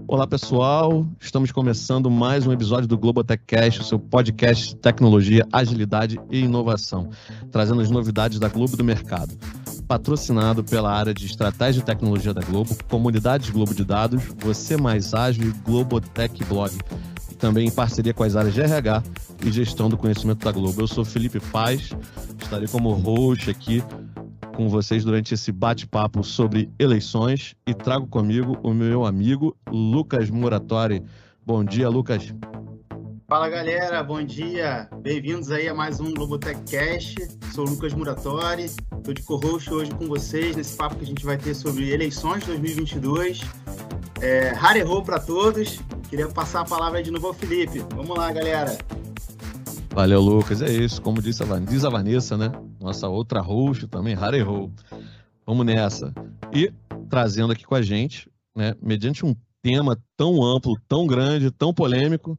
Olá pessoal, estamos começando mais um episódio do Globotechcast, o seu podcast de tecnologia, agilidade e inovação, trazendo as novidades da Globo e do mercado. Patrocinado pela área de estratégia e tecnologia da Globo, Comunidades Globo de Dados, Você Mais Ágil e Globotech Blog. E também em parceria com as áreas de RH e gestão do conhecimento da Globo. Eu sou Felipe Paz, estarei como host aqui com vocês durante esse bate-papo sobre eleições e trago comigo o meu amigo Lucas Muratori. Bom dia, Lucas. Fala, galera. Bom dia. Bem-vindos aí a mais um Globotechcast. Sou o Lucas Muratori. Estou de co-host hoje com vocês nesse papo que a gente vai ter sobre eleições 2022. Harerô para todos. Queria passar a palavra aí de novo ao Felipe. Vamos lá, galera. Valeu, Lucas. É isso. Como diz a Vanessa, né? Nossa outra host também, Harerô. Vamos nessa. E trazendo aqui com a gente, né, mediante um tema tão amplo, tão grande, tão polêmico,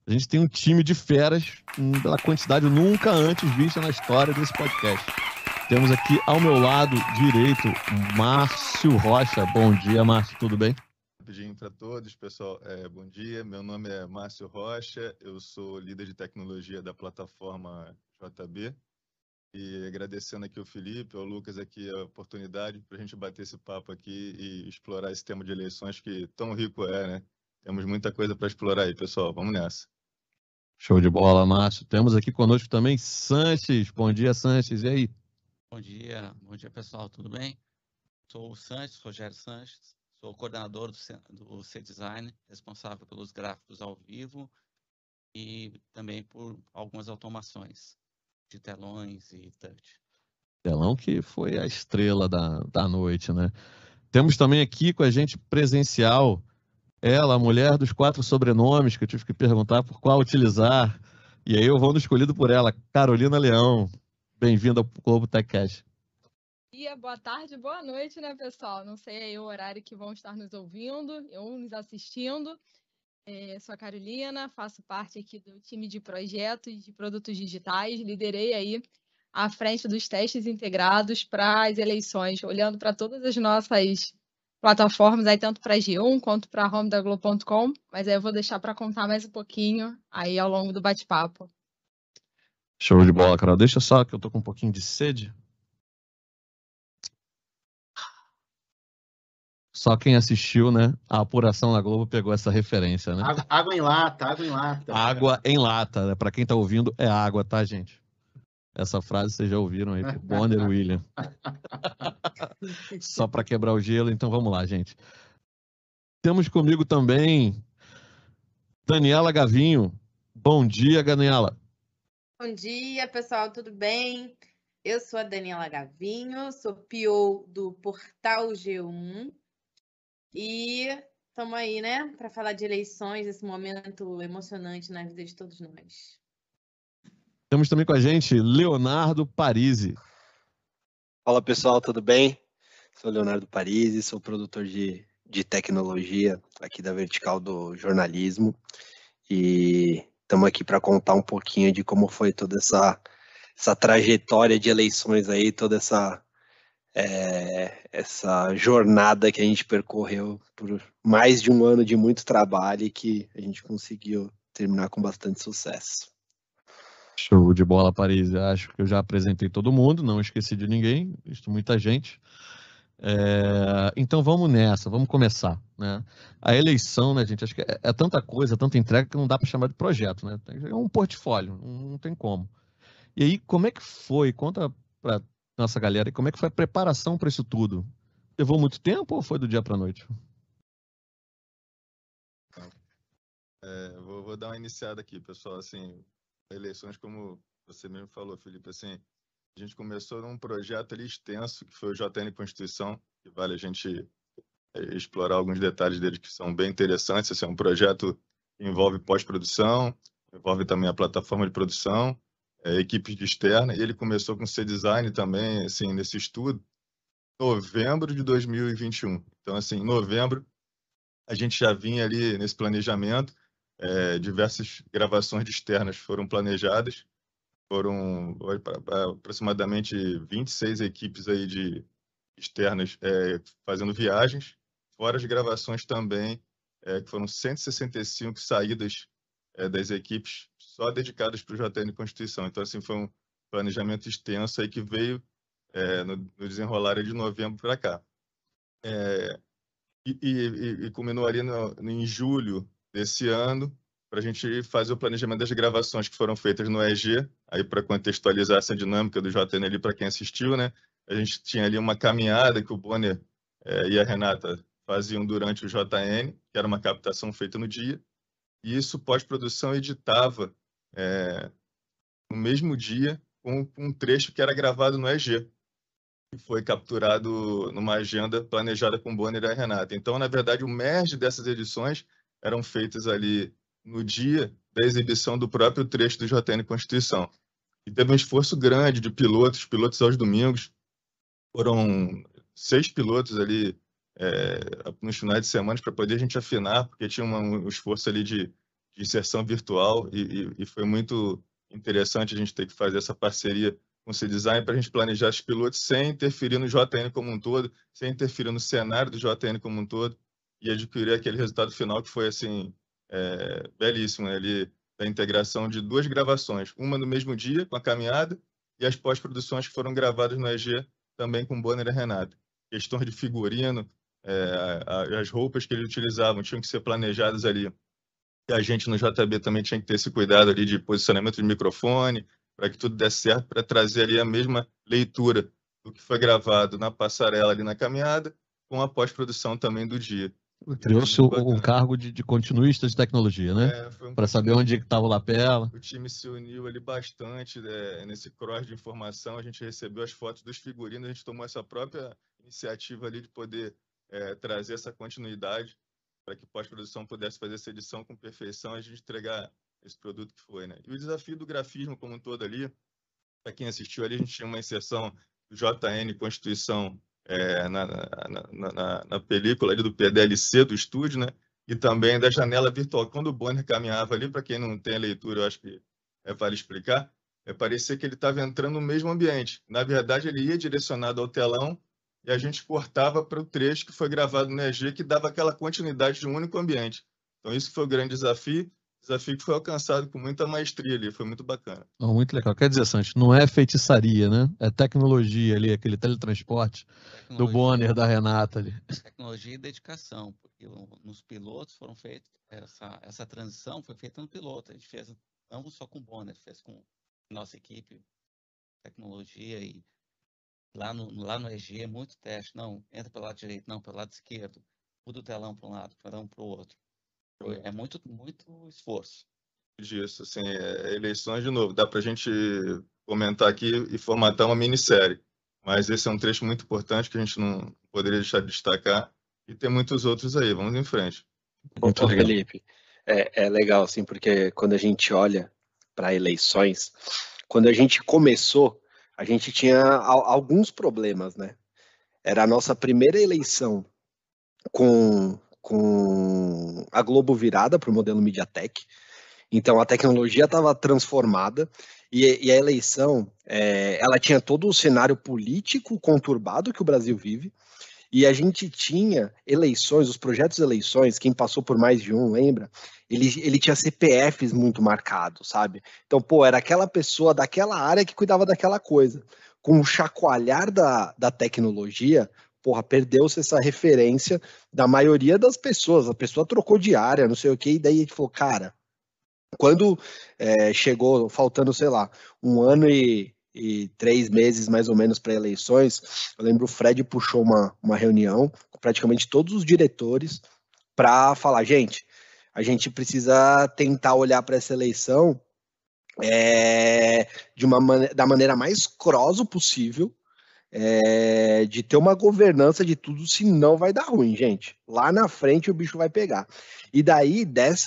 a gente tem um time de feras pela quantidade nunca antes vista na história desse podcast. Temos aqui ao meu lado direito Márcio Rocha. Bom dia, Márcio, tudo bem? Rapidinho para todos, pessoal. Bom dia, meu nome é Márcio Rocha, eu sou líder de tecnologia da plataforma JB. E agradecendo aqui o Felipe, ao Lucas aqui a oportunidade para a gente bater esse papo aqui e explorar esse tema de eleições que tão rico né? Temos muita coisa para explorar aí, pessoal. Vamos nessa. Show de bola, Márcio. Temos aqui conosco também Sanches. Bom dia, Sanches. E aí? Bom dia, pessoal. Tudo bem? Sou o Sanches, Rogério Sanches. Sou coordenador do C-Design, responsável pelos gráficos ao vivo e também por algumas automações de telões e touch. Telão que foi a estrela da noite, né? Temos também aqui com a gente presencial ela, a mulher dos 4 sobrenomes, que eu tive que perguntar por qual utilizar. E aí eu vou no escolhido por ela, Carolina Leão. Bem-vinda ao Globotechcast. Boa tarde, boa noite, né, pessoal? Não sei aí o horário que vão estar nos ouvindo ou nos assistindo. Sou a Carolina, faço parte aqui do time de projetos de produtos digitais, liderei aí à frente dos testes integrados para as eleições, olhando para todas as nossas plataformas, aí tanto para a G1 quanto para a home da Globo.com, mas aí eu vou deixar para contar mais um pouquinho aí ao longo do bate-papo. Show de bola, Carol. Deixa só que eu tô com um pouquinho de sede. Só quem assistiu, né, a apuração na Globo pegou essa referência, né? Água em lata, água em lata. Água em lata, né? Para quem tá ouvindo, é água, tá, gente? Essa frase vocês já ouviram aí por Bonner William. Só para quebrar o gelo, então vamos lá, gente. Temos comigo também Daniela Gavinho. Bom dia, Daniela. Bom dia, pessoal, tudo bem? Eu sou a Daniela Gavinho, sou PO do Portal G1 e estamos aí, né, para falar de eleições, esse momento emocionante na vida de todos nós. Temos também com a gente Leonardo Parisi. Fala, pessoal, tudo bem? Sou Leonardo Parisi, sou produtor de tecnologia aqui da Vertical do Jornalismo e estamos aqui para contar um pouquinho de como foi toda essa trajetória de eleições aí, toda essa jornada que a gente percorreu por mais de um ano de muito trabalho e que a gente conseguiu terminar com bastante sucesso. Show de bola, Paris. Acho que eu já apresentei todo mundo, não esqueci de ninguém, visto muita gente. Então vamos nessa, vamos começar, né? A eleição, né, gente? Acho que é tanta coisa, tanta entrega que não dá para chamar de projeto, né? É um portfólio, não tem como. E aí, como é que foi? Conta para nossa galera, como é que foi a preparação para isso tudo? Levou muito tempo ou foi do dia para a noite? Vou dar uma iniciada aqui, pessoal. Assim, eleições, como você mesmo falou, Felipe, assim, a gente começou num projeto ali extenso, que foi o JN Constituição, que vale a gente explorar alguns detalhes dele que são bem interessantes. Assim, é um projeto que envolve pós-produção, envolve também a plataforma de produção, equipes de externa, e ele começou com C-Design também, assim, nesse estudo, em novembro de 2021. Então, assim, em novembro, a gente já vinha ali nesse planejamento, diversas gravações de externas foram planejadas, foram aproximadamente 26 equipes aí de externas fazendo viagens, fora as gravações também que foram 165 saídas das equipes só dedicadas para o JN Constituição. Então, assim, foi um planejamento extenso aí que veio no desenrolar de novembro para cá. E culminou ali em julho desse ano, para a gente fazer o planejamento das gravações que foram feitas no EG, aí para contextualizar essa dinâmica do JN ali para quem assistiu, né? A gente tinha ali uma caminhada que o Bonner e a Renata faziam durante o JN, que era uma captação feita no dia, e isso pós-produção editava no mesmo dia com um trecho que era gravado no EG, que foi capturado numa agenda planejada com o Bonner e a Renata. Então, na verdade, o merge dessas edições eram feitas ali no dia da exibição do próprio trecho do JN Constituição. E teve um esforço grande de pilotos aos domingos. Foram 6 pilotos ali nos finais de semana para poder a gente afinar, porque tinha um esforço ali de inserção virtual e foi muito interessante a gente ter que fazer essa parceria com o C-Design para a gente planejar os pilotos sem interferir no JN como um todo, sem interferir no cenário do JN como um todo e adquirir aquele resultado final que foi assim belíssimo, né? Ali da integração de 2 gravações, uma no mesmo dia com a caminhada e as pós-produções que foram gravadas no EG também com Bonner e Renata. Questões de figurino, as roupas que eles utilizavam tinham que ser planejadas ali. E a gente no JB também tinha que ter esse cuidado ali de posicionamento de microfone, para que tudo desse certo, para trazer ali a mesma leitura do que foi gravado na passarela ali na caminhada, com a pós-produção também do dia. Criou-se um cargo de continuista de tecnologia, né? Para saber onde estava o lapela. O time se uniu ali bastante nesse cross de informação. A gente recebeu as fotos dos figurinos, a gente tomou essa própria iniciativa ali de poder trazer essa continuidade para que pós-produção pudesse fazer essa edição com perfeição e a gente entregar esse produto que foi, né? E o desafio do grafismo como um todo ali, para quem assistiu ali, a gente tinha uma inserção do JN Constituição na película ali do PDLC do estúdio, né? E também da janela virtual. Quando o Bonner caminhava ali, para quem não tem a leitura, eu acho que vale explicar, parecia que ele estava entrando no mesmo ambiente. Na verdade, ele ia direcionado ao telão e a gente cortava para o trecho que foi gravado no EG, que dava aquela continuidade de um único ambiente. Então, isso foi o grande desafio que foi alcançado com muita maestria ali, foi muito bacana. Muito legal. Quer dizer, Santos, não é feitiçaria, né? É tecnologia ali, aquele teletransporte do Bonner, da Renata ali. Tecnologia e dedicação, porque nos pilotos foram feitos, essa transição foi feita no piloto, a gente fez não só com o Bonner, fez com nossa equipe, tecnologia e lá no EG é muito teste, não, entra pelo lado direito, não, pelo lado esquerdo, muda o telão para um lado, para o outro. É muito, muito esforço. Disso, assim, eleições de novo. Dá para a gente comentar aqui e formatar uma minissérie. Mas esse é um trecho muito importante que a gente não poderia deixar de destacar. E tem muitos outros aí. Vamos em frente. Muito legal. Felipe, é legal, assim, porque quando a gente olha para eleições, quando a gente começou, a gente tinha alguns problemas, né? Era a nossa primeira eleição com a Globo virada para o modelo MediaTek, então a tecnologia estava transformada e a eleição, ela tinha todo o cenário político conturbado que o Brasil vive, e a gente tinha eleições, os projetos de eleições, quem passou por mais de um, lembra? Ele tinha CPFs muito marcados, sabe? Então, era aquela pessoa daquela área que cuidava daquela coisa. Com o chacoalhar da tecnologia, perdeu-se essa referência da maioria das pessoas. A pessoa trocou de área, não sei o que, e daí a gente falou, cara, quando chegou, faltando, sei lá, 1 ano e 3 meses mais ou menos para eleições, eu lembro o Fred puxou uma reunião com praticamente todos os diretores para falar, gente, a gente precisa tentar olhar para essa eleição da maneira mais cross possível, de ter uma governança de tudo, senão vai dar ruim, gente. Lá na frente o bicho vai pegar. E daí, desse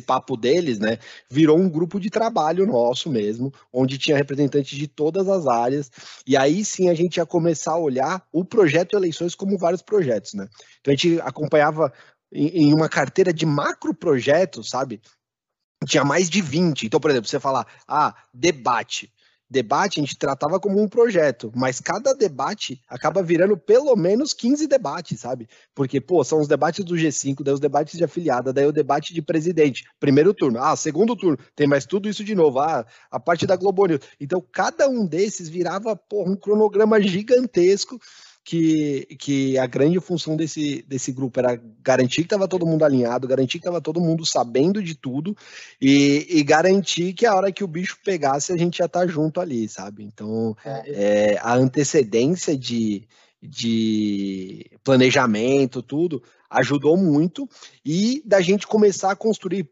papo deles, né, virou um grupo de trabalho nosso mesmo, onde tinha representantes de todas as áreas, e aí sim a gente ia começar a olhar o projeto eleições como vários projetos, né? Então a gente acompanhava em uma carteira de macro projetos, sabe? Tinha mais de 20. Então, por exemplo, você falar, debate. debate a gente tratava como um projeto, mas cada debate acaba virando pelo menos 15 debates, sabe? Porque, pô, são os debates do G5, daí os debates de afiliada, daí o debate de presidente, primeiro turno, segundo turno, tem mais tudo isso de novo, a parte da Globo News. Então, cada um desses virava, pô, um cronograma gigantesco, que a grande função desse grupo era garantir que estava todo mundo alinhado, garantir que estava todo mundo sabendo de tudo e garantir que a hora que o bicho pegasse a gente ia estar junto ali, sabe? Então, a antecedência de planejamento, tudo, ajudou muito e da gente começar a construir,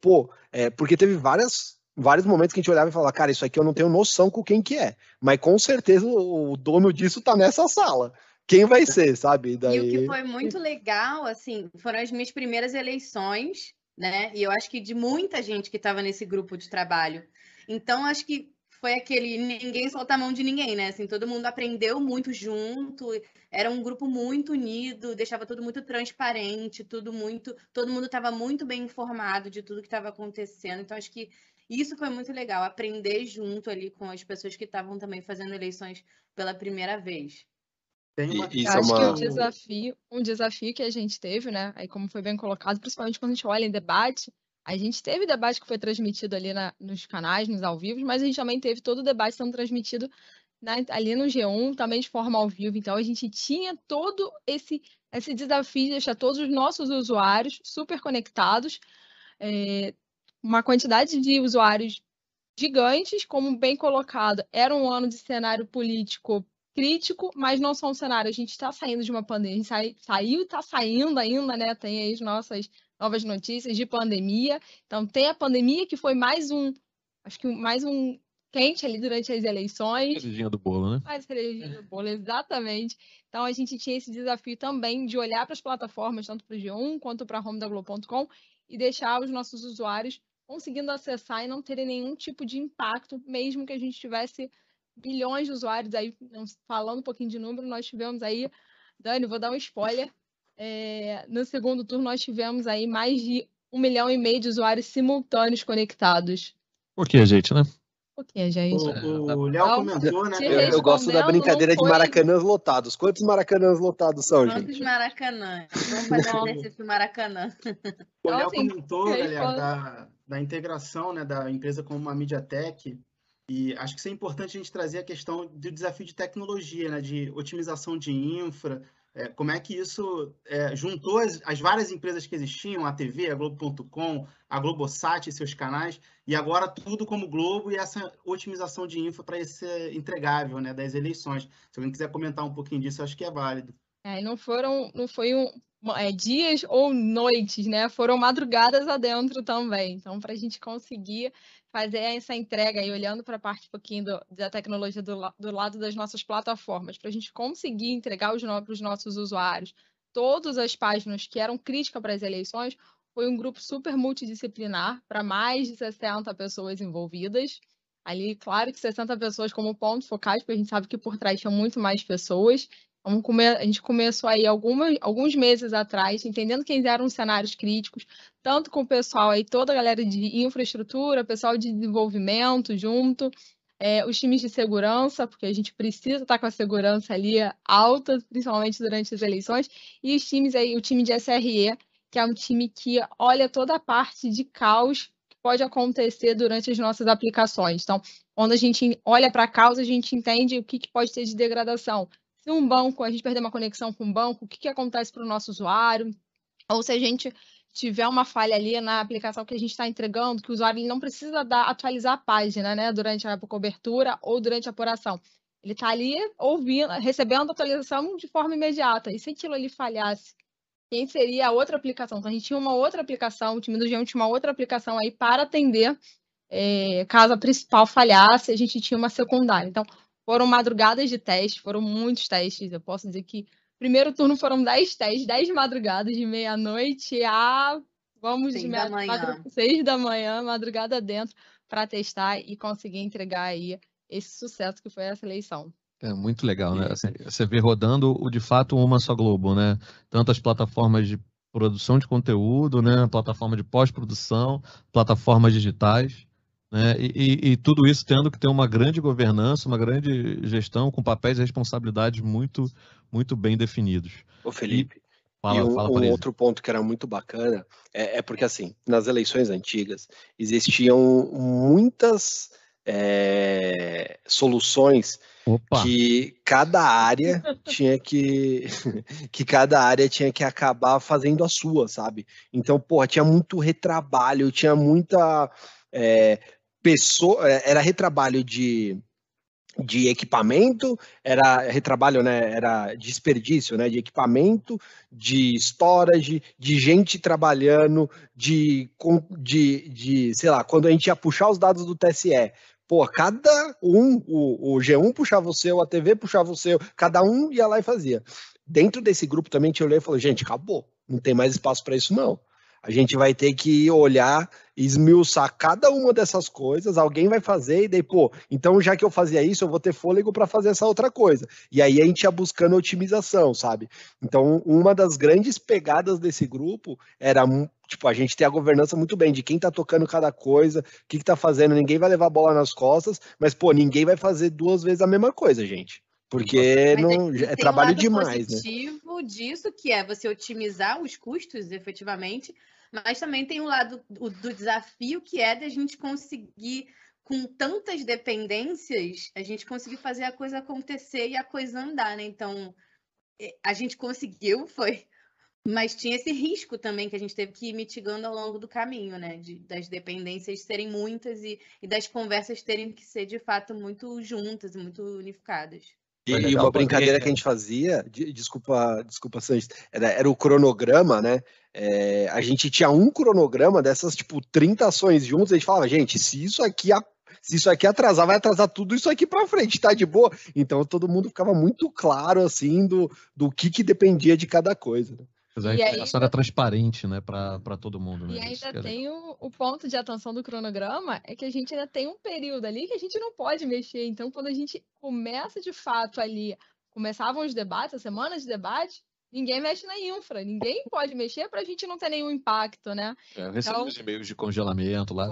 porque teve vários momentos que a gente olhava e falava, cara, isso aqui eu não tenho noção com quem que é, mas com certeza o dono disso tá nessa sala. Quem vai ser, sabe? Daí... E o que foi muito legal, assim, foram as minhas primeiras eleições, né? E eu acho que de muita gente que estava nesse grupo de trabalho. Então, acho que foi aquele ninguém solta a mão de ninguém, né? Assim, todo mundo aprendeu muito junto, era um grupo muito unido, deixava tudo muito transparente, todo mundo estava muito bem informado de tudo que estava acontecendo. Então, acho que isso foi muito legal, aprender junto ali com as pessoas que estavam também fazendo eleições pela primeira vez. Acho que um desafio que a gente teve, né? Aí como foi bem colocado, principalmente quando a gente olha em debate, a gente teve debate que foi transmitido ali nos canais, nos ao vivo, mas a gente também teve todo o debate sendo transmitido ali no G1, também de forma ao vivo. Então a gente tinha todo esse desafio de deixar todos os nossos usuários super conectados, uma quantidade de usuários gigantes, como bem colocado, era um ano de cenário político crítico, mas não só um cenário. A gente está saindo de uma pandemia, a gente saiu e está saindo ainda, né? Tem aí as nossas novas notícias de pandemia. Então, tem a pandemia que foi mais um quente ali durante as eleições. Cerejinha do bolo, né? Mais cerejinha do bolo, exatamente. Então, a gente tinha esse desafio também de olhar para as plataformas, tanto para o G1 quanto para a home da Globo.com, e deixar os nossos usuários conseguindo acessar e não terem nenhum tipo de impacto, mesmo que a gente tivesse bilhões de usuários aí, falando um pouquinho de número, nós tivemos aí, Dani, vou dar um spoiler, no segundo turno nós tivemos aí mais de 1,5 milhão de usuários simultâneos conectados. Por que, gente, né? Por que, gente? O Léo comentou, né? Eu gosto da brincadeira de maracanãs lotados. Quantos maracanãs lotados são, gente? Quantos maracanãs? Vamos fazer um exercício maracanã. O Léo comentou, galera, da integração, né, da empresa como uma MediaTek. E acho que isso é importante a gente trazer a questão do desafio de tecnologia, né, de otimização de infra, como é que isso juntou as várias empresas que existiam, a TV, a Globo.com, a Globosat e seus canais, e agora tudo como Globo e essa otimização de infra para esse entregável, né, das eleições. Se alguém quiser comentar um pouquinho disso, eu acho que é válido. Não foi dias ou noites, né? Foram madrugadas adentro também. Então, para a gente conseguir fazer essa entrega aí, olhando para a parte um pouquinho da tecnologia do lado das nossas plataformas, para a gente conseguir entregar para os nossos usuários todas as páginas que eram críticas para as eleições, foi um grupo super multidisciplinar, para mais de 60 pessoas envolvidas. Ali, claro que 60 pessoas como ponto focais, porque a gente sabe que por trás tinha muito mais pessoas. A gente começou aí alguns meses atrás, entendendo quem eram os cenários críticos, tanto com o pessoal aí, toda a galera de infraestrutura, pessoal de desenvolvimento junto, os times de segurança, porque a gente precisa estar com a segurança ali alta, principalmente durante as eleições, e os times aí, o time de SRE, que é um time que olha toda a parte de caos que pode acontecer durante as nossas aplicações. Então, quando a gente olha para a causa, a gente entende o que pode ter de degradação. Se um banco, a gente perder uma conexão com um banco, o que acontece para o nosso usuário? Ou se a gente tiver uma falha ali na aplicação que a gente está entregando, que o usuário ele não precisa atualizar a página, né, durante a cobertura ou durante a apuração. Ele está ali ouvindo, recebendo a atualização de forma imediata. E se aquilo ali falhasse, quem seria a outra aplicação? Então, a gente tinha uma outra aplicação, o time do G1 tinha uma outra aplicação aí para atender, caso a principal falhasse, a gente tinha uma secundária. Então, foram madrugadas de teste, foram muitos testes. Eu posso dizer que primeiro turno foram 10 testes, 10 madrugadas de meia-noite a 6 da manhã, madrugada dentro, para testar e conseguir entregar aí esse sucesso que foi essa eleição. É muito legal, né? Assim, você vê rodando de fato uma só Globo, né? Tanto as plataformas de produção de conteúdo, né? Plataforma de pós-produção, plataformas digitais. né? E tudo isso tendo que ter uma grande governança, uma grande gestão, com papéis e responsabilidades muito, muito bem definidos. Ô, Felipe, Fala, um outro ponto que era muito bacana é porque, assim, nas eleições antigas existiam muitas soluções que cada área tinha que acabar fazendo a sua, sabe? Então, porra, tinha muito retrabalho, tinha muita pessoa, era retrabalho de equipamento, era retrabalho, né? Era desperdício, né? De equipamento, de storage, de gente trabalhando, de sei lá, quando a gente ia puxar os dados do TSE, pô, cada um, o G1 puxava o seu, a TV puxava o seu, cada um ia lá e fazia. Dentro desse grupo também a gente olhou e falou, gente, acabou, não tem mais espaço para isso não. A gente vai ter que olhar, esmiuçar cada uma dessas coisas, alguém vai fazer, e daí, pô, então já que eu fazia isso, eu vou ter fôlego para fazer essa outra coisa. E aí a gente ia buscando otimização, sabe? Então, uma das grandes pegadas desse grupo era, tipo, a gente ter a governança muito bem, de quem tá tocando cada coisa, o que tá fazendo, ninguém vai levar a bola nas costas, mas, pô, ninguém vai fazer 2 vezes a mesma coisa, gente. Porque não, é trabalho demais, né? Tem um lado positivo disso, que é você otimizar os custos, efetivamente, mas também tem um lado do desafio, que é da gente conseguir, com tantas dependências, a gente conseguir fazer a coisa acontecer e a coisa andar, né? Então, a gente conseguiu, mas tinha esse risco também que a gente teve que ir mitigando ao longo do caminho, né? Das dependências serem muitas e das conversas terem que ser, de fato, muito juntas e muito unificadas. E uma brincadeira que a gente fazia, desculpa, Sanches, era o cronograma, né? A gente tinha um cronograma dessas, tipo, 30 ações juntas, a gente falava, gente, se isso aqui atrasar, vai atrasar tudo isso aqui pra frente, tá de boa? Então todo mundo ficava muito claro, assim, do que dependia de cada coisa, né? A informação era transparente, né, para todo mundo. Né? E ainda tem o ponto de atenção do cronograma, é que a gente ainda tem um período ali que a gente não pode mexer. Então, quando a gente começa de fato ali, começavam os debates, a semana de debate, ninguém mexe na infra, ninguém pode mexer para a gente não ter nenhum impacto, né? Eu recebi os e-mails de congelamento lá,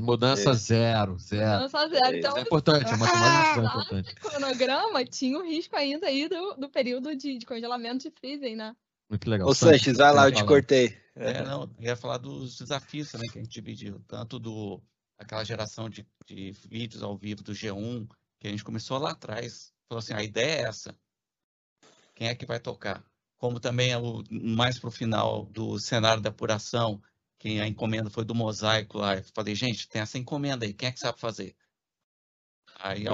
mudança zero. Mudança zero. Então, é importante, a matemática é importante. O cronograma tinha o risco ainda aí do período de congelamento de freezing, né? Muito legal. Ô, Sanches, vai lá, eu te cortei. Não, eu ia falar dos desafios também que a gente dividiu, tanto aquela geração de vídeos ao vivo do G1, que a gente começou lá atrás, falou assim, a ideia é essa, quem é que vai tocar? Como também mais para o final do cenário da apuração, que a encomenda foi do Mosaico lá, eu falei, gente, tem essa encomenda aí, quem é que sabe fazer? Aí,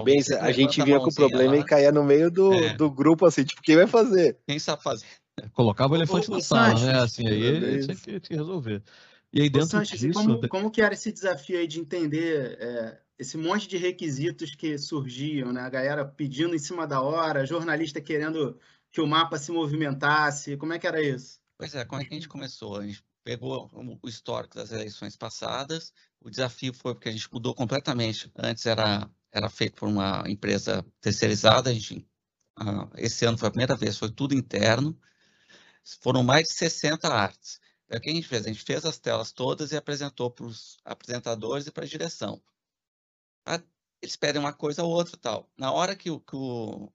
a gente vinha com o problema e caía no meio do grupo, assim, tipo, quem vai fazer? Quem sabe fazer? Colocava o elefante na sala, né? Assim, aí tinha que resolver. E aí dentro Sanches, disso... Como que era esse desafio aí de entender esse monte de requisitos que surgiam, né? A galera pedindo em cima da hora, jornalista querendo que o mapa se movimentasse, como é que era isso? Pois é, como é que a gente começou? A gente pegou o histórico das eleições passadas, o desafio foi porque a gente mudou completamente. Antes era feito por uma empresa terceirizada, esse ano foi a primeira vez, foi tudo interno, foram mais de 60 artes. Então, o que a gente fez? A gente fez as telas todas e apresentou para os apresentadores e para a direção. Eles pedem uma coisa ou outra tal. Na hora que o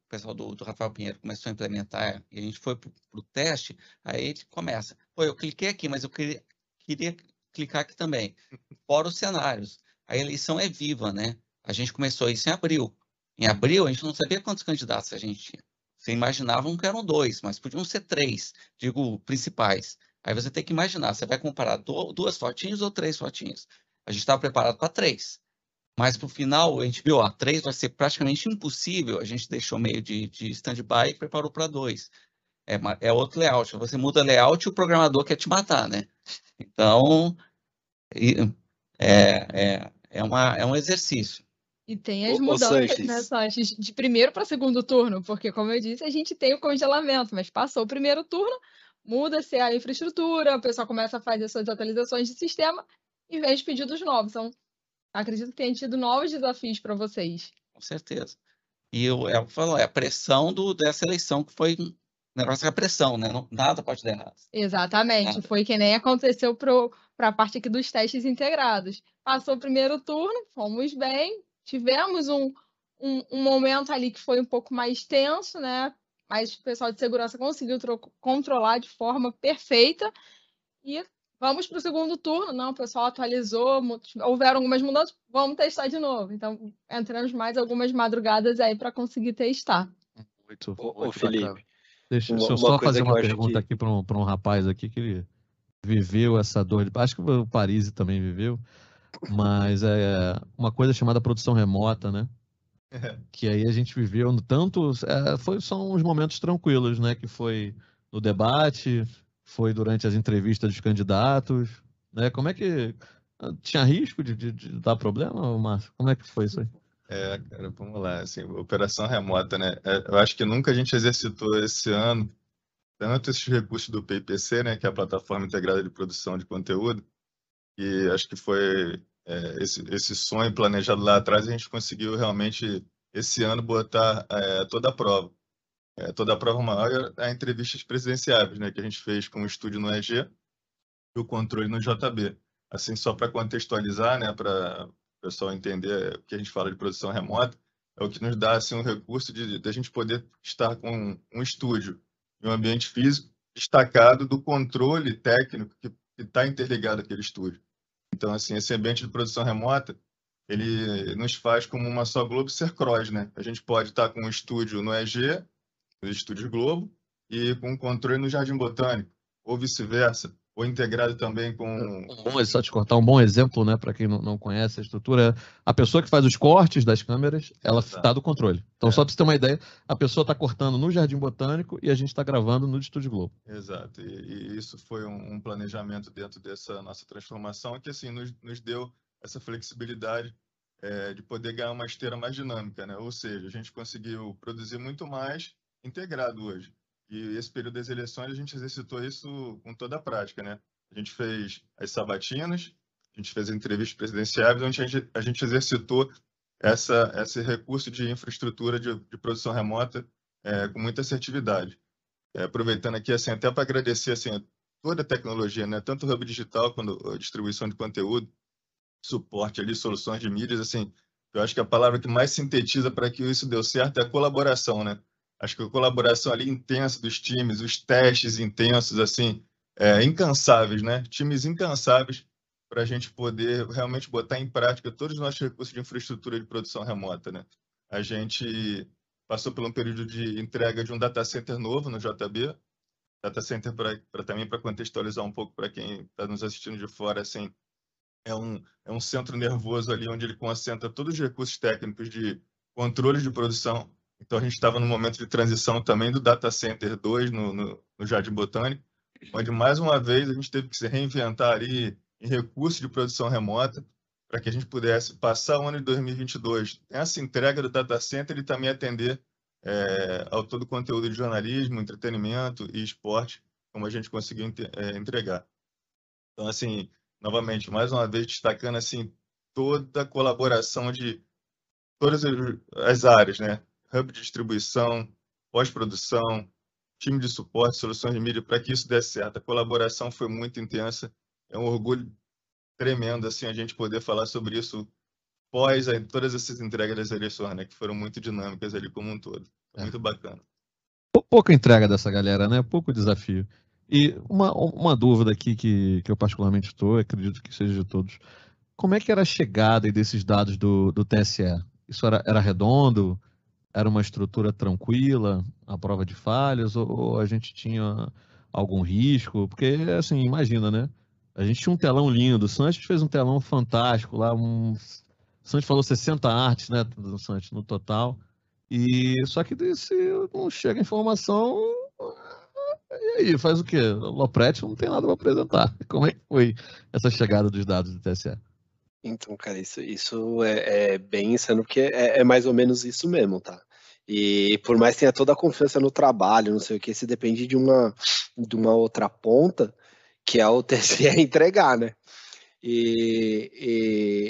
pessoal do Rafael Pinheiro começou a implementar e a gente foi para o teste, aí ele começa. Pô, eu cliquei aqui, mas eu queria clicar aqui também. Fora os cenários. A eleição é viva, né? A gente começou isso em abril. Em abril, a gente não sabia quantos candidatos a gente tinha. Você imaginava que eram 2, mas podiam ser 3, digo, principais. Aí você tem que imaginar, você vai comparar 2 fotinhos ou 3 fotinhos. A gente estava preparado para 3. Mas para o final, a gente viu, 3 vai ser praticamente impossível. A gente deixou meio de stand-by e preparou para 2. É outro layout. Você muda layout e o programador quer te matar, né? Então, é um exercício. E tem as mudanças, né, Sanches, de primeiro para segundo turno, porque, como eu disse, a gente tem o congelamento, mas passou o primeiro turno, muda-se a infraestrutura, o pessoal começa a fazer suas atualizações de sistema e vem os pedidos novos. Então, acredito que tenha tido novos desafios para vocês. Com certeza. E eu falo, a pressão dessa eleição, que foi um negócio que é pressão, né? Nada pode dar errado. Exatamente. Nada. Foi que nem aconteceu pro a parte aqui dos testes integrados. Passou o primeiro turno, fomos bem, tivemos um momento ali que foi um pouco mais tenso, né? Mas o pessoal de segurança conseguiu controlar de forma perfeita. E vamos para o segundo turno. Não, o pessoal atualizou, houveram algumas mudanças, vamos testar de novo. Então, entramos mais algumas madrugadas aí para conseguir testar. Ô, Felipe, deixa eu só fazer uma pergunta aqui para um rapaz aqui que ele viveu essa dor. Acho que o Parisi também viveu, mas é uma coisa chamada produção remota, né? Que aí a gente viveu tanto, são uns momentos tranquilos, né? Que foi no debate, foi durante as entrevistas dos candidatos, né? Como é que tinha risco de dar problema, Márcio? Como é que foi isso aí? Cara, vamos lá, assim, operação remota, né? Eu acho que nunca a gente exercitou esse ano tanto esses recursos do PIPC, né? Que é a Plataforma Integrada de Produção de Conteúdo, e acho que foi esse sonho planejado lá atrás, a gente conseguiu realmente esse ano botar toda a prova. Toda a prova maior é a entrevistas presidenciáveis, né, que a gente fez com o estúdio no EG e o controle no JB. Assim, só para contextualizar, né, para o pessoal entender o que a gente fala de produção remota, é o que nos dá assim, um recurso de a gente poder estar com um estúdio em um ambiente físico destacado do controle técnico que está interligado àquele estúdio. Então, assim, esse ambiente de produção remota, ele nos faz como uma só Globo ser cross, né? A gente pode estar com um estúdio no EG, no Estúdio Globo, e com um controle no Jardim Botânico, ou vice-versa, ou integrado também com... Só te cortar, um bom exemplo, né, para quem não conhece a estrutura, a pessoa que faz os cortes das câmeras, ela está do controle. Então, só para você ter uma ideia, a pessoa está cortando no Jardim Botânico e a gente está gravando no Estúdio Globo. Exato, e isso foi um planejamento dentro dessa nossa transformação que, assim, nos deu essa flexibilidade de poder ganhar uma esteira mais dinâmica, né? Ou seja, a gente conseguiu produzir muito mais integrado hoje. E esse período das eleições a gente exercitou isso com toda a prática, né? A gente fez as sabatinas, a gente fez entrevistas presidenciais, onde a gente exercitou esse recurso de infraestrutura de produção remota com muita assertividade. Aproveitando aqui, assim, até para agradecer assim, toda a tecnologia, né? Tanto o Hub Digital quanto a distribuição de conteúdo, suporte ali, soluções de mídias, assim, eu acho que a palavra que mais sintetiza para que isso deu certo é a colaboração, né? Acho que a colaboração ali intensa dos times, os testes intensos, assim, incansáveis, né? Times incansáveis para a gente poder realmente botar em prática todos os nossos recursos de infraestrutura de produção remota, né? A gente passou por um período de entrega de um data center novo no JB. Data center, também para contextualizar um pouco para quem está nos assistindo de fora, assim, é um centro nervoso ali onde ele concentra todos os recursos técnicos de controle de produção. Então, a gente estava no momento de transição também do Data Center 2 no Jardim Botânico, onde, mais uma vez, a gente teve que se reinventar ali em recursos de produção remota para que a gente pudesse passar o ano de 2022 essa entrega do Data Center e também atender ao todo o conteúdo de jornalismo, entretenimento e esporte, como a gente conseguiu entregar. Então, assim, novamente, mais uma vez, destacando assim, toda a colaboração de todas as áreas, né? Hub de distribuição, pós-produção, time de suporte, soluções de mídia, para que isso desse certo. A colaboração foi muito intensa. É um orgulho tremendo assim, a gente poder falar sobre isso pós todas essas entregas das eleições, né? Que foram muito dinâmicas ali como um todo. Muito bacana. Pouca entrega dessa galera, né? Pouco desafio. E uma dúvida aqui que eu particularmente estou, acredito que seja de todos. Como é que era a chegada desses dados do TSE? Isso era redondo? Era uma estrutura tranquila, a prova de falhas, ou a gente tinha algum risco? Porque, assim, imagina, né? A gente tinha um telão lindo, o Sanches fez um telão fantástico lá, o Sanches falou 60 artes, né, do Sanches, no total, e só que se não chega informação, e aí, faz o quê? O Lopretti não tem nada para apresentar. Como é que foi essa chegada dos dados do TSE? Então, cara, isso é bem insano, porque é mais ou menos isso mesmo, tá? E por mais que tenha toda a confiança no trabalho, não sei o que, se depende de uma outra ponta, que é o TSE entregar, né?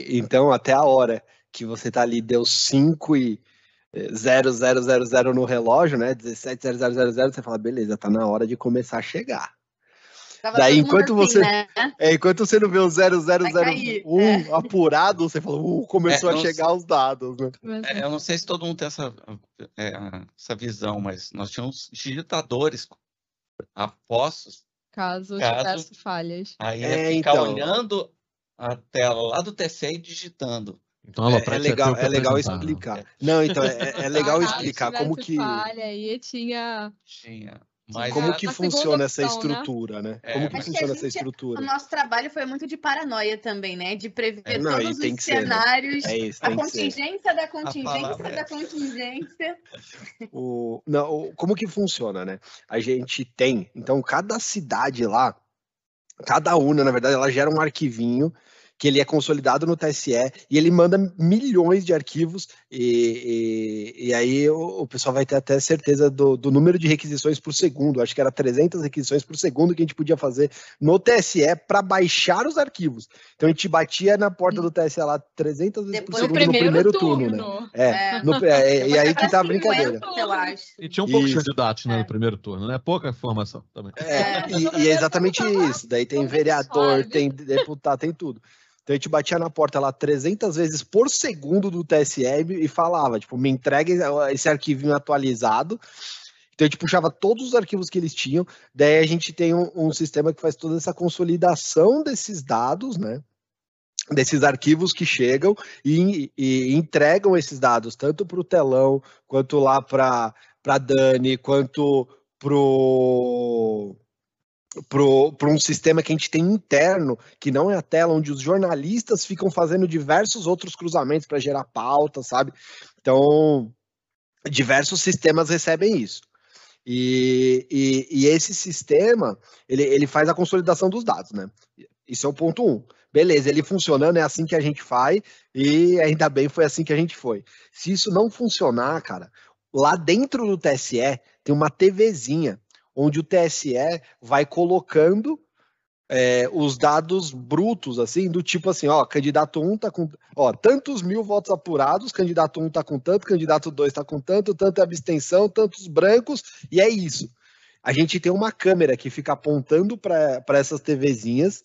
Então, até a hora que você tá ali, deu 5:0000 no relógio, né? 17:0000, você fala, beleza, tá na hora de começar a chegar. Tava Daí, todo mundo enquanto assim, você, né? enquanto você não vê o Vai cair. 0001 apurado, você fala, começou É, a não chegar os dados, né? Eu não sei se todo mundo tem essa visão, mas nós tínhamos digitadores apostos, Caso caso tivesse falhas. aí ia ficar Então, olhando a tela lá do TCE e digitando. Então a Aloprete ia ter o que é legal apresentar, né? explicar. Não, então, é legal Caso explicar como tivesse que, falha, aí tinha Mas como a que segunda funciona essa opção, né? estrutura, né? Como que Acho que funciona essa o estrutura? nosso trabalho foi muito de paranoia também, né? De prever Não, e todos tem os que ser, né? cenários, É isso, a tem que ser. contingência da palavra é essa. contingência. Como que funciona, né? A gente tem, então, cada cidade lá, cada UNA, na verdade, ela gera um arquivinho que ele é consolidado no TSE e ele manda milhões de arquivos e aí o pessoal vai ter até certeza do número de requisições por segundo. Acho que era 300 requisições por segundo que a gente podia fazer no TSE para baixar os arquivos. Então a gente batia na porta do TSE lá 300 vezes por Depois segundo do no primeiro turno, turno. né? Depois E aí foi que pra tá a 50, brincadeira. eu acho. E tinha um poucos Isso. candidatos, né, no primeiro turno, né? Pouca informação também. E é exatamente isso. Daí tem muito vereador, suave. tem deputado, tem tudo. Então a gente batia na porta lá 300 vezes por segundo do TSE e falava, tipo, me entregue esse arquivinho atualizado. Então a gente puxava todos os arquivos que eles tinham, daí a gente tem um sistema que faz toda essa consolidação desses dados, né? Desses arquivos que chegam e entregam esses dados tanto para o telão, quanto lá para Dani, quanto para um sistema que a gente tem interno, que não é a tela, onde os jornalistas ficam fazendo diversos outros cruzamentos para gerar pauta, sabe? Então, diversos sistemas recebem isso. E esse sistema, ele faz a consolidação dos dados, né? Isso é o ponto 1. Beleza, ele funcionando, é assim que a gente faz, e ainda bem foi assim que a gente foi. Se isso não funcionar, cara, lá dentro do TSE tem uma TVzinha, onde o TSE vai colocando os dados brutos, assim, do tipo assim, ó, candidato 1 tá com, ó, tantos mil votos apurados, candidato 1 tá com tanto, candidato 2 tá com tanto, tanto é abstenção, tantos brancos, e é isso. A gente tem uma câmera que fica apontando para essas TVzinhas,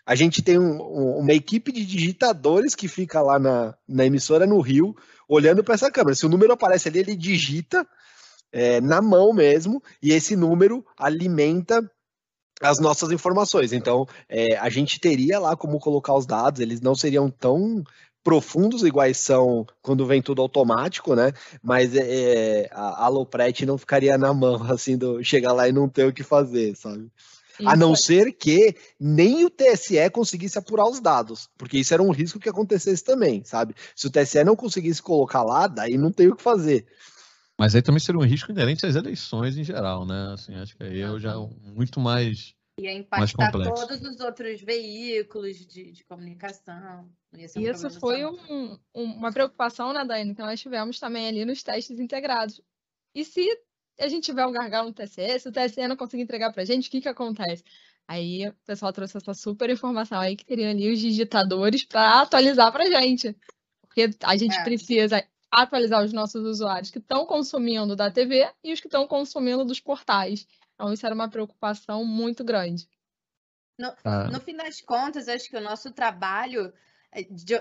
a gente tem uma equipe de digitadores que fica lá na emissora no Rio, olhando para essa câmera. Se o número aparece ali, ele digita na mão mesmo, e esse número alimenta as nossas informações. Então, a gente teria lá como colocar os dados, eles não seriam tão profundos iguais são quando vem tudo automático, né? Mas a Aloprete não ficaria na mão, assim, chegar lá e não ter o que fazer, sabe? A não ser que nem o TSE conseguisse apurar os dados, porque isso era um risco que acontecesse também, sabe? Se o TSE não conseguisse colocar lá, daí não tem o que fazer. Mas aí também seria um risco inerente às eleições em geral, né? Assim, acho que aí eu já muito mais Ia mais impactar complexo. todos os outros veículos de comunicação. Não ia ser um Isso problema foi só. uma preocupação, né, Dani, que nós tivemos também ali nos testes integrados. E se a gente tiver um gargalo no TSE, se o TSE não conseguir entregar para a gente, o que acontece? Aí o pessoal trouxe essa super informação aí que teriam ali os digitadores para atualizar para a gente. Porque a gente precisa atualizar os nossos usuários que estão consumindo da TV e os que estão consumindo dos portais. Então, isso era uma preocupação muito grande. No fim das contas, acho que o nosso trabalho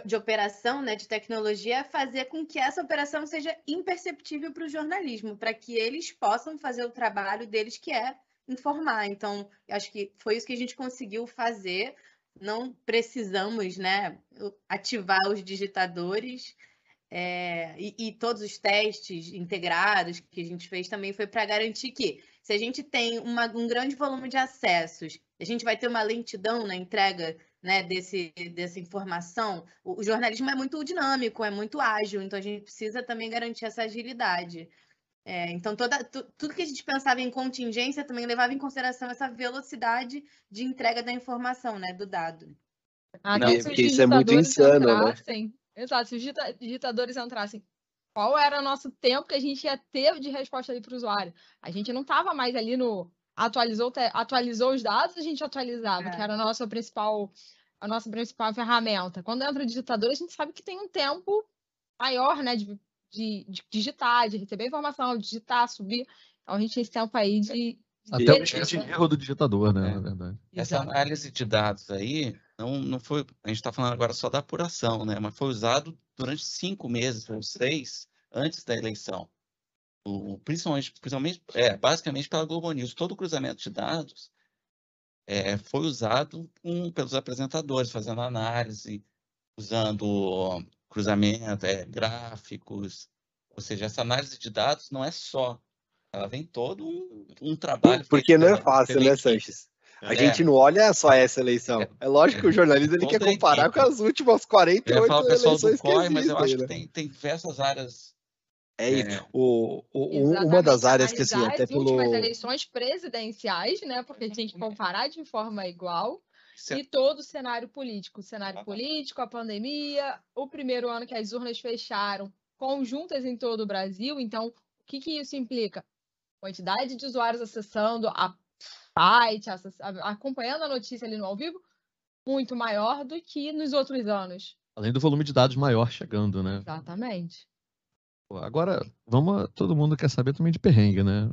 de operação, né, de tecnologia, é fazer com que essa operação seja imperceptível para o jornalismo, para que eles possam fazer o trabalho deles, que é informar. Então, acho que foi isso que a gente conseguiu fazer. Não precisamos, né, ativar os digitadores. E todos os testes integrados que a gente fez também foi para garantir que, se a gente tem um grande volume de acessos, a gente vai ter uma lentidão na entrega, né, dessa informação. O jornalismo é muito dinâmico, é muito ágil, então a gente precisa também garantir essa agilidade. Então, tudo que a gente pensava em contingência também levava em consideração essa velocidade de entrega da informação, né, do dado. Porque isso é muito insano, né? Exato, se os digitadores entrassem, qual era o nosso tempo que a gente ia ter de resposta ali para o usuário? A gente não estava mais ali no atualizou os dados, a gente atualizava, que era a nossa principal ferramenta. Quando entra o digitador, a gente sabe que tem um tempo maior, né, de digitar, de receber informação, de digitar, subir. Então, a gente tem esse tempo aí de Até o tipo de erro do digitador, né, na verdade. Essa Exato. análise de dados aí, não foi, a gente está falando agora só da apuração, né? Mas foi usado durante 5 meses ou 6 antes da eleição. Principalmente basicamente pela Globo News. Todo o cruzamento de dados foi usado pelos apresentadores, fazendo análise, usando cruzamento, gráficos. Ou seja, essa análise de dados não é só, ela vem todo um trabalho Porque feito não é pela fácil, né, equipe. Sanches? A gente não olha só essa eleição. É lógico que o jornalista ele quer toda a comparar equipe. com as últimas Eu 48 ia falar o pessoal do eleições que COI, mas eu acho existem, que né? tem diversas áreas. Uma das áreas que, assim, Analisar até as últimas pelo... eleições presidenciais, né? Porque a gente comparar de forma igual. Isso é- E todo o cenário político. O cenário político, a pandemia, o primeiro ano que as urnas fecharam conjuntas em todo o Brasil. Então, o que isso implica? Quantidade de usuários acessando a site, acompanhando a notícia ali no ao vivo, muito maior do que nos outros anos. Além do volume de dados maior chegando, né? Exatamente. Pô, agora, todo mundo quer saber também de perrengue, né?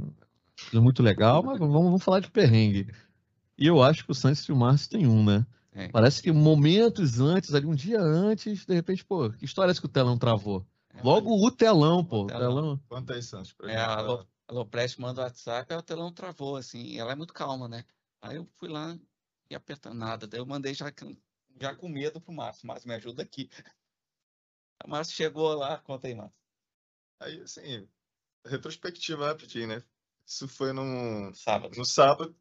Tudo muito legal, mas vamos falar de perrengue. E eu acho que o Santos e o Márcio tem um, né? É. Parece que momentos antes, ali um dia antes, de repente, pô, que história é essa que o telão travou? Logo o telão, pô. O telão. Conta aí, Santos, pra gente. A Loprest manda o WhatsApp, aí o telão travou, assim. Ela é muito calma, né? Aí eu fui lá e apertando nada. Daí eu mandei já com medo pro Márcio. Márcio, me ajuda aqui. O Márcio chegou lá, conta aí, Márcio. Aí, assim, retrospectiva rapidinho, né? Isso foi no Sábado.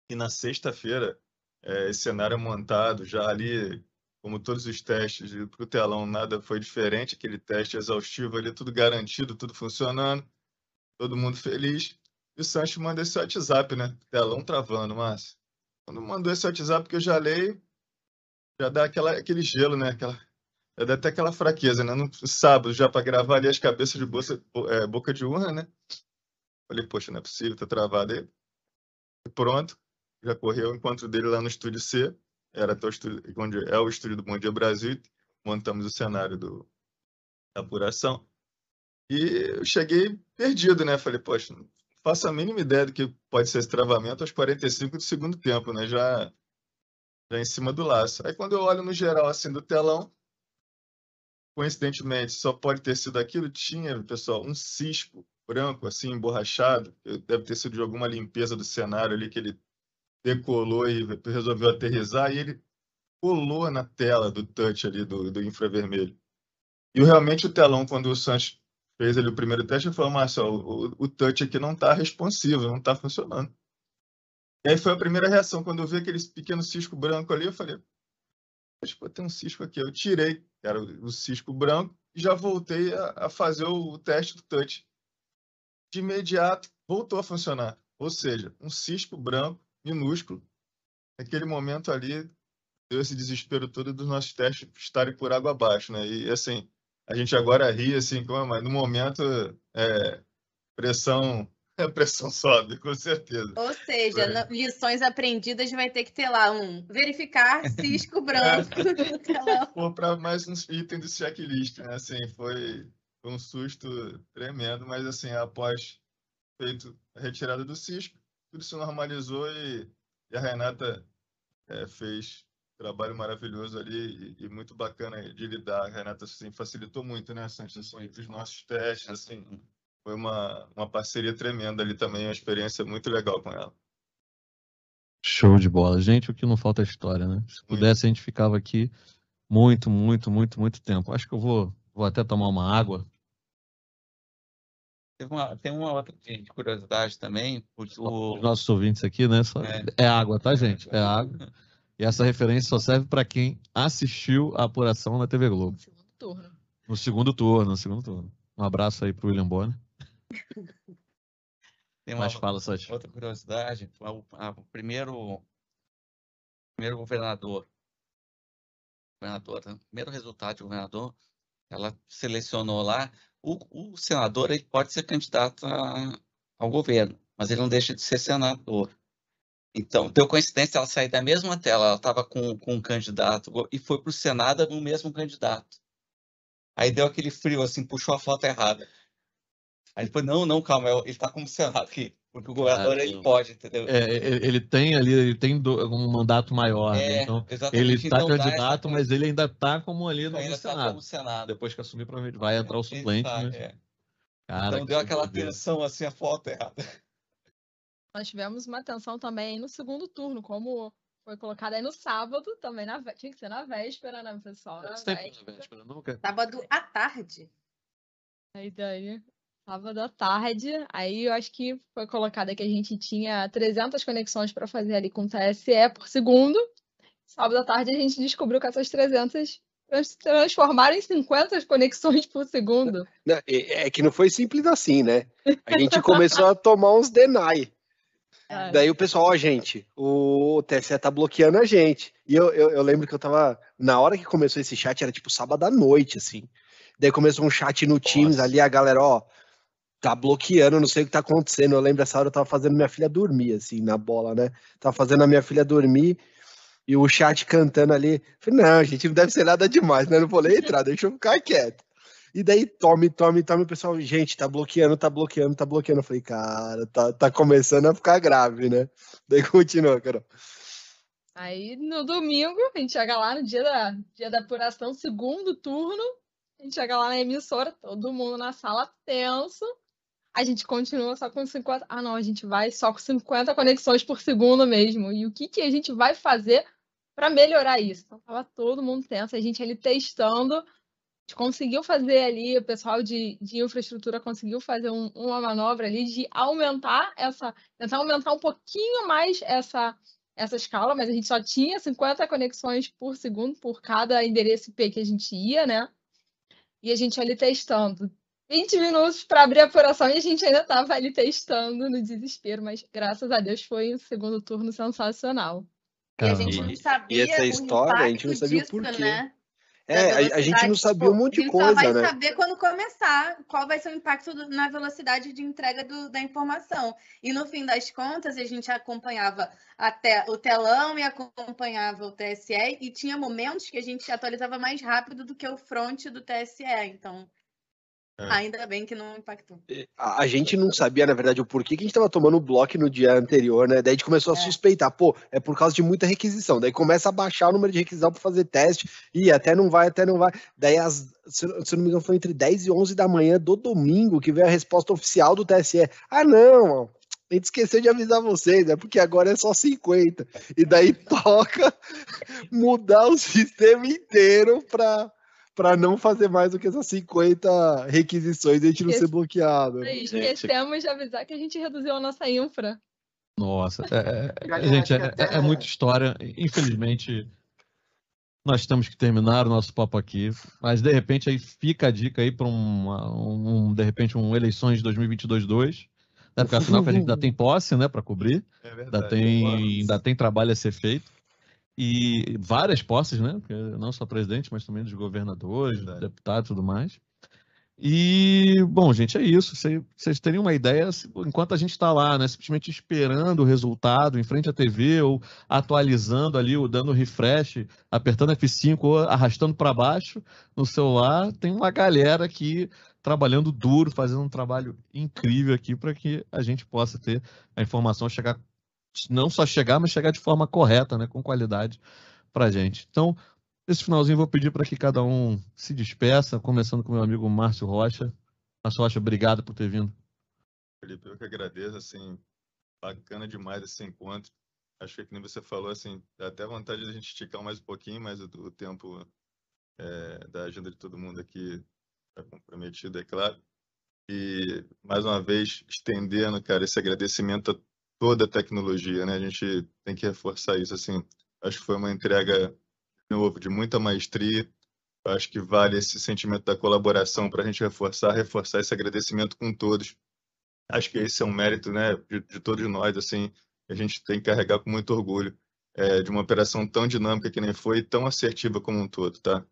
E na sexta-feira, esse cenário montado, já ali, como todos os testes, para o telão nada foi diferente, aquele teste exaustivo ali, tudo garantido, tudo funcionando, todo mundo feliz. E o Sanches manda esse WhatsApp, né? Telão travando, Márcio. Quando mandou esse WhatsApp que eu já leio, já dá aquele gelo, né? Já dá até aquela fraqueza, né? No sábado, já para gravar ali as cabeças de boca de urna, né? Falei, poxa, não é possível, tá travado aí. E pronto, já correu o encontro dele lá no Estúdio C, era até o estúdio, onde é o estúdio do Bom Dia Brasil, montamos o cenário da apuração. E eu cheguei perdido, né? Falei, poxa, não faço a mínima ideia do que pode ser esse travamento aos 45 do segundo tempo, né? Já em cima do laço. Aí quando eu olho no geral, assim, do telão, coincidentemente, só pode ter sido aquilo, tinha, pessoal, um cisco branco, assim, emborrachado, deve ter sido de alguma limpeza do cenário ali, que ele decolou e resolveu aterrissar, e ele colou na tela do touch ali, do infravermelho. E realmente o telão, quando o Sanches fez ali o primeiro teste, ele falou, Márcio, o touch aqui não está responsivo, não está funcionando. E aí foi a primeira reação, quando eu vi aquele pequeno cisco branco ali, eu falei, pô, tem um cisco aqui. Eu tirei, era o cisco branco, e já voltei a fazer o teste do touch. De imediato, voltou a funcionar. Ou seja, um cisco branco, minúsculo. Naquele momento ali, deu esse desespero todo dos nossos testes estarem por água abaixo, né? E, assim, a gente agora ri, assim, mas no momento, a pressão sobe, com certeza. Ou seja, lições aprendidas vai ter que ter lá verificar cisco branco no telão. Pô, para mais uns itens do checklist, né? Assim, foi um susto tremendo, mas assim, após feito a retirada do cisco, tudo se normalizou e a Renata fez um trabalho maravilhoso ali e muito bacana de lidar. A Renata assim, facilitou muito, né, Sanches, assim, os nossos testes, assim, foi uma parceria tremenda ali também, uma experiência muito legal com ela. Show de bola. Gente, o que não falta é história, né? Se pudesse, a gente ficava aqui muito tempo. Acho que eu vou até tomar uma água. Tem uma outra de curiosidade também. Os nossos ouvintes aqui, né? É água, tá, gente? É água. E essa referência só serve para quem assistiu a apuração na TV Globo. No segundo turno. Um abraço aí pro William Bonner. Mas fala, Sanches. Outra curiosidade, o primeiro governador, o primeiro resultado de governador, ela selecionou lá, o senador ele pode ser candidato ao governo, mas ele não deixa de ser senador. Então, deu coincidência ela sair da mesma tela, ela estava com um candidato e foi para o Senado com o mesmo candidato. Aí deu aquele frio, assim, puxou a foto errada. Aí depois, não, calma, ele está como Senado aqui. Porque o governador, ele pode, entendeu? Ele tem ali, um mandato maior, né? Então, ele está então candidato, mas ele ainda está como ali no ainda Senado. tá como Senado. Depois que assumir, provavelmente vai entrar o suplente. Mas... Cara, então deu aquela tensão assim, a foto errada. Nós tivemos uma tensão também no segundo turno, como foi colocado aí no sábado, também tinha que ser na véspera, né, pessoal? Na véspera, nunca. Sábado à tarde. Aí daí, sábado à tarde, aí eu acho que foi colocado que a gente tinha 300 conexões para fazer ali com o TSE por segundo. Sábado à tarde a gente descobriu que essas 300 transformaram em 50 conexões por segundo. É que não foi simples assim, né? A gente começou a tomar uns deny. Daí o pessoal, gente, o TSE tá bloqueando a gente. E eu lembro que eu tava, na hora que começou esse chat, era tipo sábado à noite, assim. Daí começou um chat no Teams ali, a galera, tá bloqueando, não sei o que tá acontecendo. Eu lembro essa hora eu tava fazendo minha filha dormir, assim, na bola, né? Tava fazendo a minha filha dormir e o chat cantando ali. Falei, não, gente, não deve ser nada demais, né? Não vou nem entrar, deixa eu ficar quieto. E daí, tome, o pessoal, gente, tá bloqueando. Eu falei, cara, tá começando a ficar grave, né? Daí continua, Carol. Aí, no domingo, a gente chega lá no dia da apuração, segundo turno, a gente chega lá na emissora, todo mundo na sala tenso, a gente continua só com 50... Ah, não, a gente vai só com 50 conexões por segundo mesmo. E o que a gente vai fazer para melhorar isso? Então, tava todo mundo tenso, a gente ali testando, a gente conseguiu fazer ali, o pessoal de infraestrutura conseguiu fazer uma manobra ali de tentar aumentar um pouquinho mais essa escala, mas a gente só tinha 50 conexões por segundo por cada endereço IP que a gente ia, né? E a gente ali testando. 20 minutos para abrir a apuração e a gente ainda estava ali testando no desespero, mas graças a Deus foi um segundo turno sensacional. E a gente não sabia e essa história, a gente não sabia disso, o porquê. né? A gente não sabia um monte de coisa, né? A gente só vai saber quando começar qual vai ser o impacto na velocidade de entrega da informação. E no fim das contas, a gente acompanhava até o telão e acompanhava o TSE, e tinha momentos que a gente atualizava mais rápido do que o front do TSE. Então, ainda bem que não impactou. A gente não sabia, na verdade, o porquê que a gente estava tomando o bloco no dia anterior, né? Daí a gente começou a suspeitar, é por causa de muita requisição. Daí começa a baixar o número de requisição para fazer teste, e até não vai. Daí, se não me engano, foi entre 10 e 11 da manhã do domingo que veio a resposta oficial do TSE. Ah, não, a gente esqueceu de avisar vocês, porque agora é só 50. E daí toca mudar o sistema inteiro para não fazer mais do que essas 50 requisições e a gente não ser bloqueado. Esquecemos de avisar que a gente reduziu a nossa infra. Nossa, gente, é muita história. Infelizmente, nós temos que terminar o nosso papo aqui, mas de repente aí fica a dica aí para de repente eleições de 2022-2, né? Porque afinal a gente ainda tem posse, né, para cobrir, ainda tem trabalho a ser feito. E várias posses, né? Porque não só presidente, mas também dos governadores, deputados e tudo mais. E, bom, gente, é isso. Vocês terem uma ideia, enquanto a gente está lá, né? Simplesmente esperando o resultado em frente à TV ou atualizando ali, ou dando refresh, apertando F5 ou arrastando para baixo no celular, tem uma galera aqui trabalhando duro, fazendo um trabalho incrível aqui para que a gente possa ter a informação chegar. Não só chegar, mas chegar de forma correta, né, com qualidade para a gente. Então, nesse finalzinho, vou pedir para que cada um se despeça, começando com o meu amigo Márcio Rocha. Márcio Rocha, obrigado por ter vindo. Felipe, eu que agradeço, assim, bacana demais esse encontro. Acho que nem você falou, assim, dá até vontade de a gente esticar mais um pouquinho, mas o tempo da agenda de todo mundo aqui está comprometido, é claro. E, mais uma vez, estendendo, cara, esse agradecimento a toda a tecnologia, né? A gente tem que reforçar isso, assim. Acho que foi uma entrega, de novo, de muita maestria. Acho que vale esse sentimento da colaboração para a gente reforçar esse agradecimento com todos. Acho que esse é um mérito, né, de todos nós, assim, que a gente tem que carregar com muito orgulho, de uma operação tão dinâmica que nem foi, tão assertiva como um todo, tá?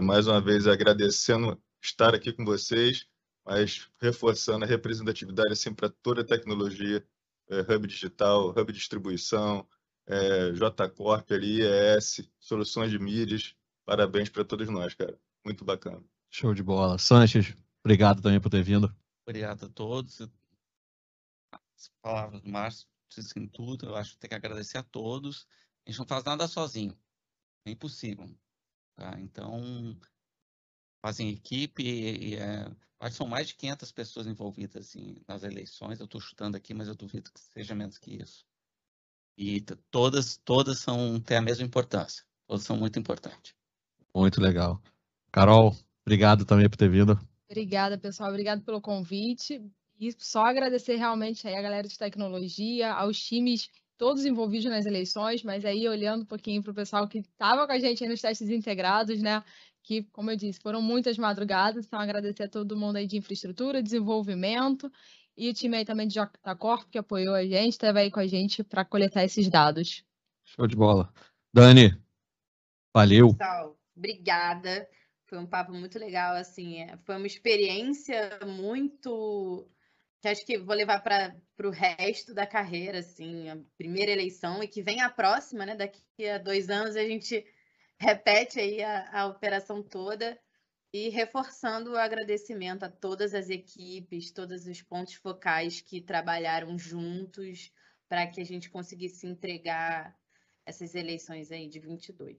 Mais uma vez, agradecendo estar aqui com vocês, mas reforçando a representatividade, assim, para toda a tecnologia, Hub Digital, Hub Distribuição, JCorp ali, ES, Soluções de Mídias. Parabéns para todos nós, cara. Muito bacana. Show de bola. Sanches, obrigado também por ter vindo. Obrigado a todos. as palavras do Márcio dizem tudo. Eu acho que tem que agradecer a todos. A gente não faz nada sozinho. É impossível. Tá? Então, fazem equipe e acho que são mais de 500 pessoas envolvidas assim, nas eleições. Eu estou chutando aqui, mas eu duvido que seja menos que isso. E todas têm a mesma importância. Todas são muito importantes. Muito legal. Carol, obrigado também por ter vindo. Obrigada, pessoal. Obrigado pelo convite. E só agradecer realmente aí a galera de tecnologia, aos times todos envolvidos nas eleições, mas aí olhando um pouquinho para o pessoal que estava com a gente aí nos testes integrados, né? Que, como eu disse, foram muitas madrugadas. Então, agradecer a todo mundo aí de infraestrutura, desenvolvimento e o time aí também de JataCorp, que apoiou a gente, esteve aí com a gente para coletar esses dados. Show de bola. Dani, valeu. Pessoal, obrigada. Foi um papo muito legal, assim, foi uma experiência muito, que acho que vou levar para o resto da carreira, assim, a primeira eleição e que vem a próxima, né? Daqui a 2 anos a gente repete aí a operação toda e reforçando o agradecimento a todas as equipes, todos os pontos focais que trabalharam juntos para que a gente conseguisse entregar essas eleições aí de 22.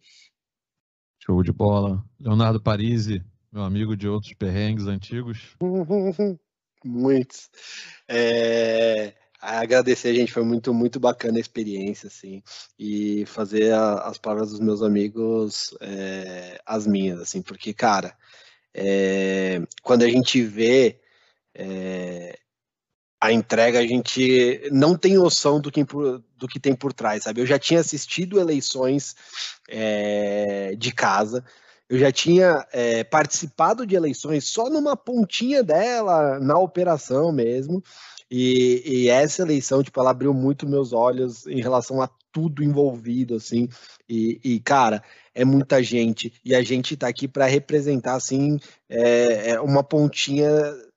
Show de bola. Leonardo Parisi, meu amigo de outros perrengues antigos. Muitos. Agradecer, gente, foi muito, muito bacana a experiência, assim, e fazer as palavras dos meus amigos as minhas, assim, porque, cara, quando a gente vê a entrega, a gente não tem noção do que tem por trás, sabe? Eu já tinha assistido eleições de casa, eu já tinha participado de eleições só numa pontinha dela, na operação mesmo, e essa eleição, tipo, ela abriu muito meus olhos em relação a tudo envolvido, assim, e cara, é muita gente, e a gente tá aqui para representar, assim, uma pontinha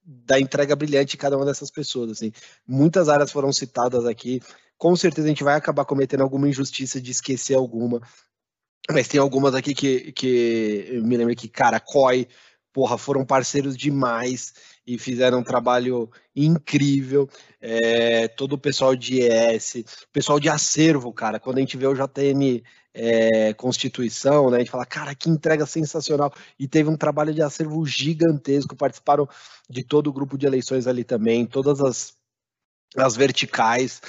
da entrega brilhante de cada uma dessas pessoas, assim. Muitas áreas foram citadas aqui, com certeza a gente vai acabar cometendo alguma injustiça de esquecer alguma, mas tem algumas aqui que eu me lembro que, cara, COI, porra, foram parceiros demais e fizeram um trabalho incrível, todo o pessoal de ES, pessoal de acervo, cara, quando a gente vê o JN Constituição, né, a gente fala, cara, que entrega sensacional, e teve um trabalho de acervo gigantesco, participaram de todo o grupo de eleições ali também, todas as verticais,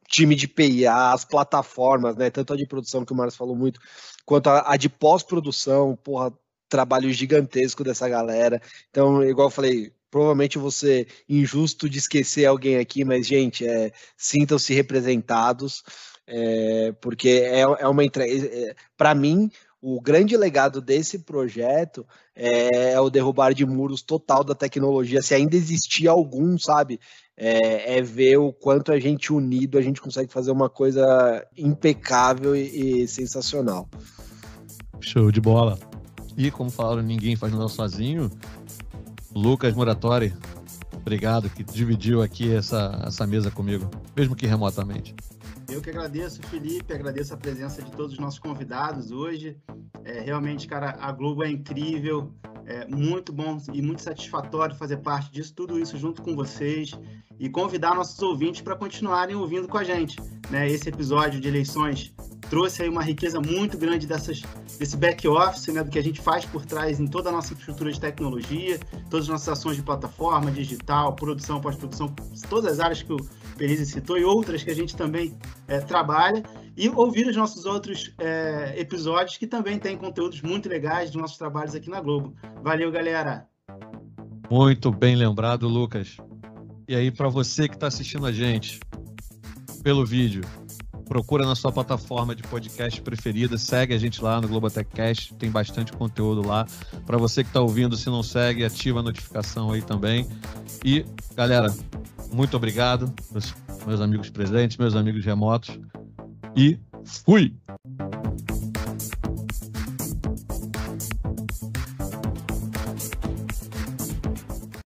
time de PIA, as plataformas, né, tanto a de produção, que o Marcos falou muito, quanto a de pós-produção, porra, trabalho gigantesco dessa galera. Então, igual eu falei, provavelmente eu vou ser injusto de esquecer alguém aqui, mas, gente, sintam-se representados, porque é uma entrega. Para mim, o grande legado desse projeto é o derrubar de muros total da tecnologia, se ainda existia algum, sabe? Ver o quanto a gente unido, a gente consegue fazer uma coisa impecável e sensacional. Show de bola. E como falaram, ninguém faz nada sozinho. Lucas Muratori, obrigado, que dividiu aqui essa mesa comigo, mesmo que remotamente. Eu que agradeço, Felipe, agradeço a presença de todos os nossos convidados hoje. Realmente, cara, a Globo é incrível, muito bom e muito satisfatório fazer parte disso, tudo isso junto com vocês e convidar nossos ouvintes para continuarem ouvindo com a gente, né? Esse episódio de eleições trouxe aí uma riqueza muito grande desse back-office, né, do que a gente faz por trás em toda a nossa infraestrutura de tecnologia, todas as nossas ações de plataforma, digital, produção, pós-produção, todas as áreas que o Parisi citou e outras que a gente também trabalha, e ouvir os nossos outros episódios que também têm conteúdos muito legais dos nossos trabalhos aqui na Globo. Valeu, galera! Muito bem lembrado, Lucas. E aí, para você que está assistindo a gente pelo vídeo, procura na sua plataforma de podcast preferida, segue a gente lá no GloboTechCast, tem bastante conteúdo lá. Para você que está ouvindo, se não segue, ativa a notificação aí também. E, galera, muito obrigado, meus amigos presentes, meus amigos remotos, e fui!